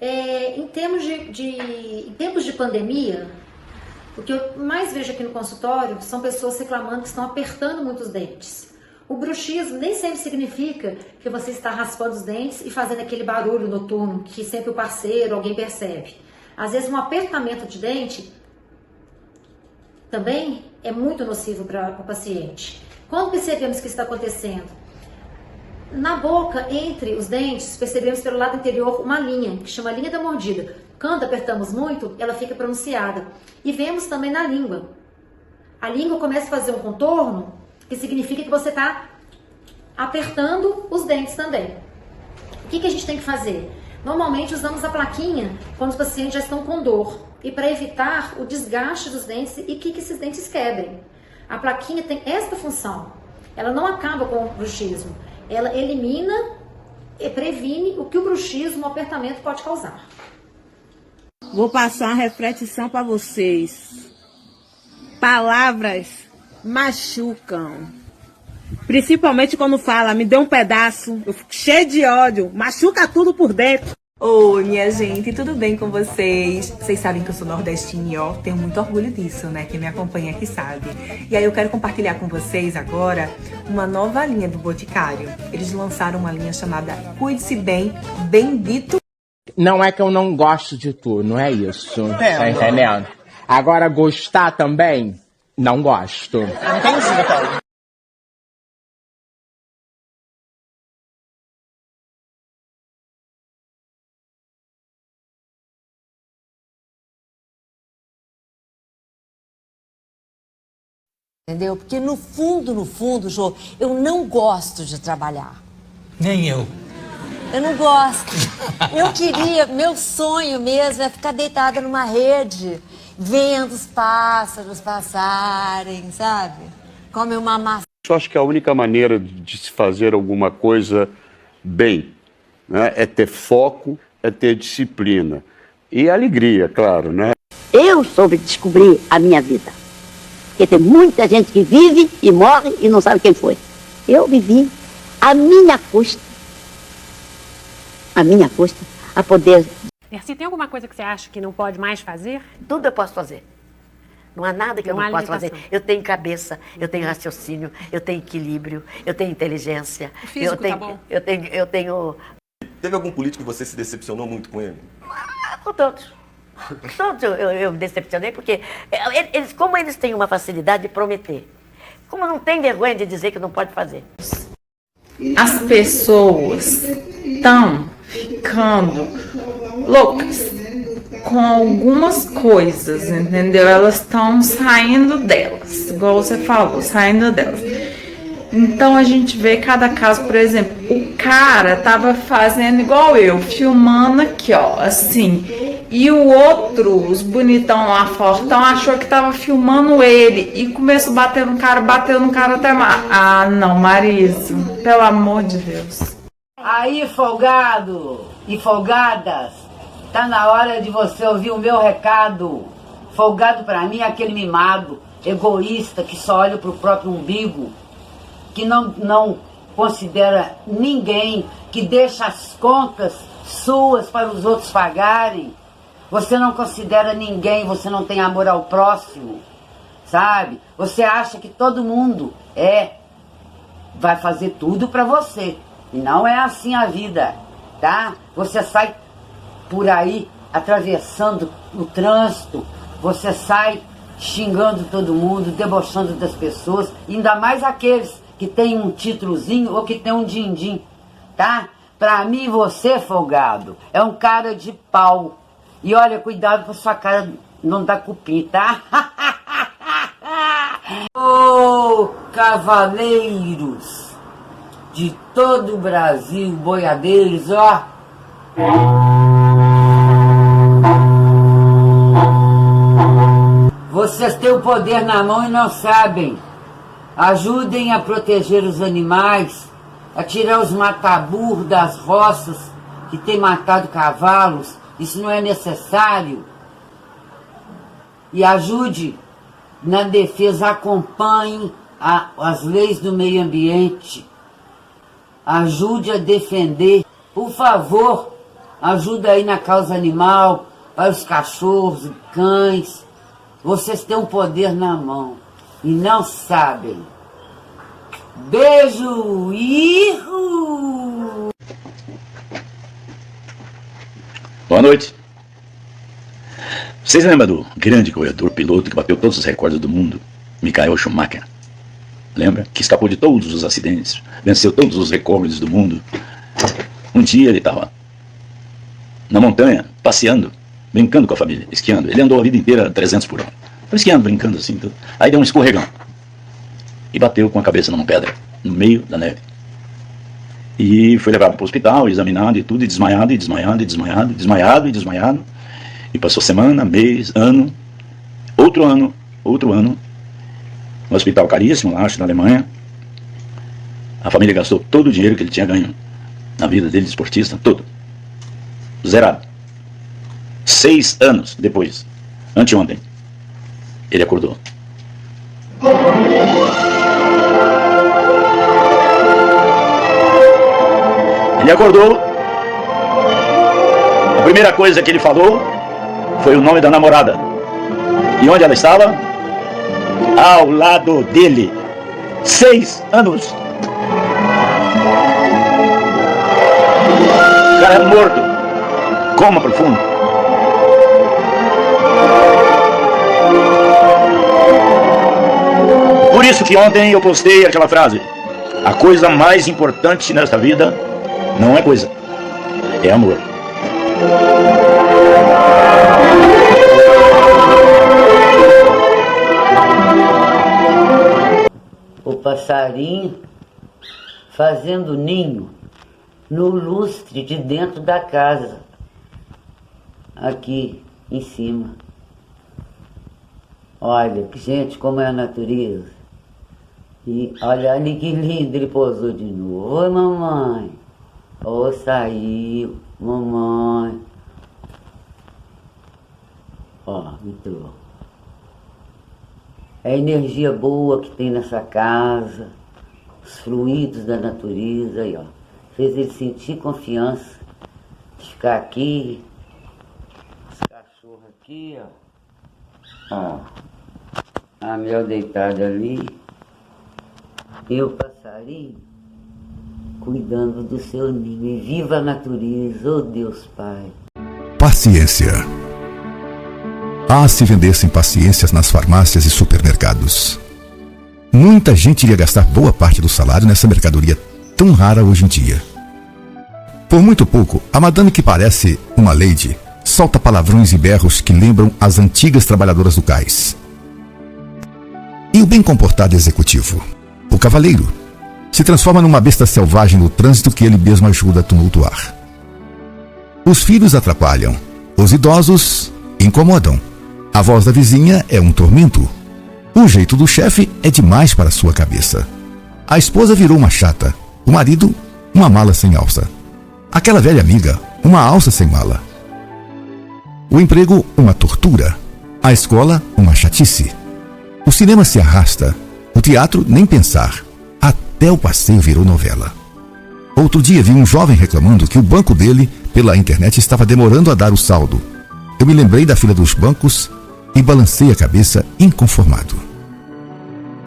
Em tempos de pandemia, o que eu mais vejo aqui no consultório são pessoas reclamando que estão apertando muito os dentes. O bruxismo nem sempre significa que você está raspando os dentes e fazendo aquele barulho noturno que sempre o parceiro, alguém percebe. Às vezes um apertamento de dente também é muito nocivo para o paciente. Quando percebemos que isso está acontecendo? Na boca, entre os dentes, percebemos pelo lado interior uma linha, que chama linha da mordida. Quando apertamos muito, ela fica pronunciada. E vemos também na língua. A língua começa a fazer um contorno, que significa que você está apertando os dentes também. O que a gente tem que fazer? Normalmente usamos a plaquinha quando os pacientes já estão com dor. E para evitar o desgaste dos dentes e que esses dentes quebrem. A plaquinha tem esta função. Ela não acaba com o bruxismo. Ela elimina e previne o que o bruxismo, o apertamento pode causar. Vou passar uma reflexão para vocês. Palavras machucam. Principalmente quando fala, me dê um pedaço, eu fico cheio de ódio, machuca tudo por dentro. Oi, minha gente, tudo bem com vocês? Vocês sabem que eu sou nordestina e ó, tenho muito orgulho disso, né? Quem me acompanha aqui sabe. E aí eu quero compartilhar com vocês agora uma nova linha do Boticário. Eles lançaram uma linha chamada Cuide-se Bem, Bendito. Não é que eu não gosto de tu, não é isso. Tá entendendo? Agora, gostar também, não gosto. Entendi, então. Entendeu? Porque no fundo, Jô, eu não gosto de trabalhar. Nem eu. Eu não gosto. Meu sonho mesmo é ficar deitada numa rede, vendo os pássaros passarem, sabe? Comer uma massa. Eu acho que a única maneira de se fazer alguma coisa bem, né, é ter foco, é ter disciplina. E alegria, claro, né? Eu soube descobrir a minha vida. Porque tem muita gente que vive e morre e não sabe quem foi. Eu vivi a minha custa, a poder. Dercy, tem alguma coisa que você acha que não pode mais fazer? Tudo eu posso fazer. Não há nada que eu não possa fazer. Eu tenho cabeça, eu tenho raciocínio, eu tenho equilíbrio, eu tenho inteligência. O físico tá bom? Eu tenho... Teve algum político que você se decepcionou muito com ele? Com todos. Todos eu me decepcionei, porque como eles têm uma facilidade de prometer, como não tem vergonha de dizer que não pode fazer. As pessoas estão ficando loucas com algumas coisas, entendeu? Elas estão saindo delas, igual você falou, saindo delas. Então a gente vê cada caso, por exemplo, o cara tava fazendo igual eu, filmando aqui, ó, assim. E o outro, os bonitão lá fortão, achou que tava filmando ele e começou a bater no cara, bateu no cara até mais. Ah, não, Marisa, pelo amor de Deus. Aí, folgado e folgadas, tá na hora de você ouvir o meu recado. Folgado pra mim é aquele mimado, egoísta, que só olha pro próprio umbigo, que não considera ninguém, que deixa as contas suas para os outros pagarem. Você não considera ninguém, você não tem amor ao próximo, sabe? Você acha que todo mundo vai fazer tudo pra você. E não é assim a vida, tá? Você sai por aí atravessando o trânsito, você sai xingando todo mundo, debochando das pessoas, ainda mais aqueles que tem um títulozinho ou que tem um din-din, tá? Pra mim, você, folgado, é um cara de pau. E olha, cuidado com sua cara não dar cupim, tá? Ô, cavaleiros de todo o Brasil, boiadeiros, ó. Vocês têm o poder na mão e não sabem. Ajudem a proteger os animais, a tirar os mataburros das roças que têm matado cavalos. Isso não é necessário. E ajude na defesa, acompanhe as leis do meio ambiente. Ajude a defender. Por favor, Ajuda aí na causa animal, para os cachorros, cães. Vocês têm um poder na mão e não sabem. Beijo! Ihu! Boa noite. Vocês lembram do grande corredor piloto que bateu todos os recordes do mundo, Michael Schumacher? Lembra? Que escapou de todos os acidentes, venceu todos os recordes do mundo. Um dia ele estava na montanha, passeando, brincando com a família, esquiando. Ele andou a vida inteira a 300 por hora. Foi esquiando, brincando assim, tudo. Aí deu um escorregão. E bateu com a cabeça numa pedra, no meio da neve. E foi levado para o hospital, examinado e tudo, e desmaiado, e desmaiado, e desmaiado, desmaiado e desmaiado. E passou semana, mês, ano, outro ano, no hospital caríssimo, lá, acho, na Alemanha. A família gastou todo o dinheiro que ele tinha ganho na vida dele de esportista, todo. Zerado. 6 anos depois, anteontem, ele acordou. Ele acordou. A primeira coisa que ele falou foi o nome da namorada. E onde ela estava? Ao lado dele. 6 anos. O cara é morto. Coma profundo. Por isso que ontem eu postei aquela frase: a coisa mais importante nesta vida não é coisa, é amor. O passarinho fazendo ninho no lustre de dentro da casa, aqui em cima. Olha, gente, como é a natureza. E olha ali que lindo, ele pousou de novo. Oi, mamãe. Oi, saiu, mamãe. Ó, entrou. É a energia boa que tem nessa casa, os fluidos da natureza, aí, ó. Fez ele sentir confiança de ficar aqui. Os cachorros aqui, ó. Ó. A Mel deitada ali. E o passarinho cuidando do seu ninho. E viva a natureza, oh Deus Pai. Paciência. Se vendessem paciências nas farmácias e supermercados. Muita gente iria gastar boa parte do salário nessa mercadoria tão rara hoje em dia. Por muito pouco, a madame que parece uma lady solta palavrões e berros que lembram as antigas trabalhadoras do cais. E o bem comportado executivo, o cavaleiro, se transforma numa besta selvagem no trânsito que ele mesmo ajuda a tumultuar. Os filhos atrapalham, os idosos incomodam. A voz da vizinha é um tormento. O jeito do chefe é demais para sua cabeça. A esposa virou uma chata. O marido, uma mala sem alça. Aquela velha amiga, uma alça sem mala. O emprego, uma tortura. A escola, uma chatice. O cinema se arrasta. O teatro, nem pensar. Até o passeio virou novela. Outro dia vi um jovem reclamando que o banco dele, pela internet, estava demorando a dar o saldo. Eu me lembrei da fila dos bancos e balancei a cabeça inconformado.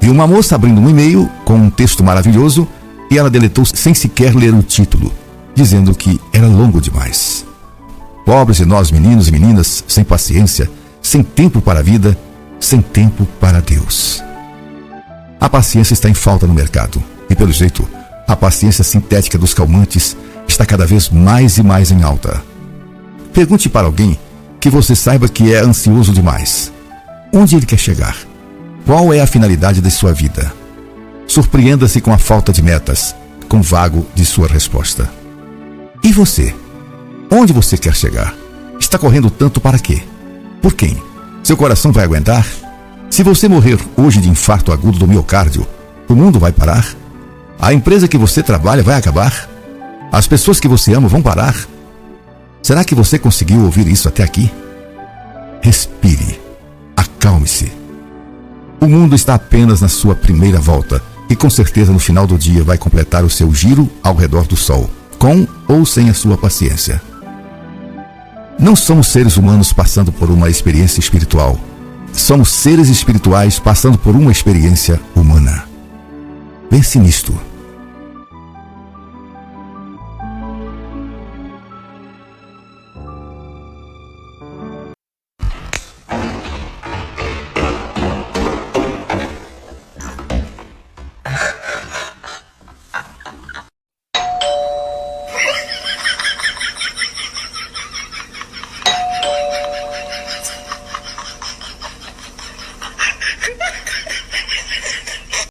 Vi uma moça abrindo um e-mail com um texto maravilhoso e ela deletou sem sequer ler o título, dizendo que era longo demais. Pobres de nós, meninos e meninas, sem paciência, sem tempo para a vida, sem tempo para Deus. A paciência está em falta no mercado e, pelo jeito, a paciência sintética dos calmantes está cada vez mais e mais em alta. Pergunte para alguém que você saiba que é ansioso demais. Onde ele quer chegar? Qual é a finalidade de sua vida? Surpreenda-se com a falta de metas, com o vago de sua resposta. E você? Onde você quer chegar? Está correndo tanto para quê? Por quem? Seu coração vai aguentar? Se você morrer hoje de infarto agudo do miocárdio, o mundo vai parar? A empresa que você trabalha vai acabar? As pessoas que você ama vão parar? Será que você conseguiu ouvir isso até aqui? Respire. Acalme-se. O mundo está apenas na sua primeira volta e com certeza no final do dia vai completar o seu giro ao redor do sol, com ou sem a sua paciência. Não somos seres humanos passando por uma experiência espiritual. Somos seres espirituais passando por uma experiência humana. Pense nisto.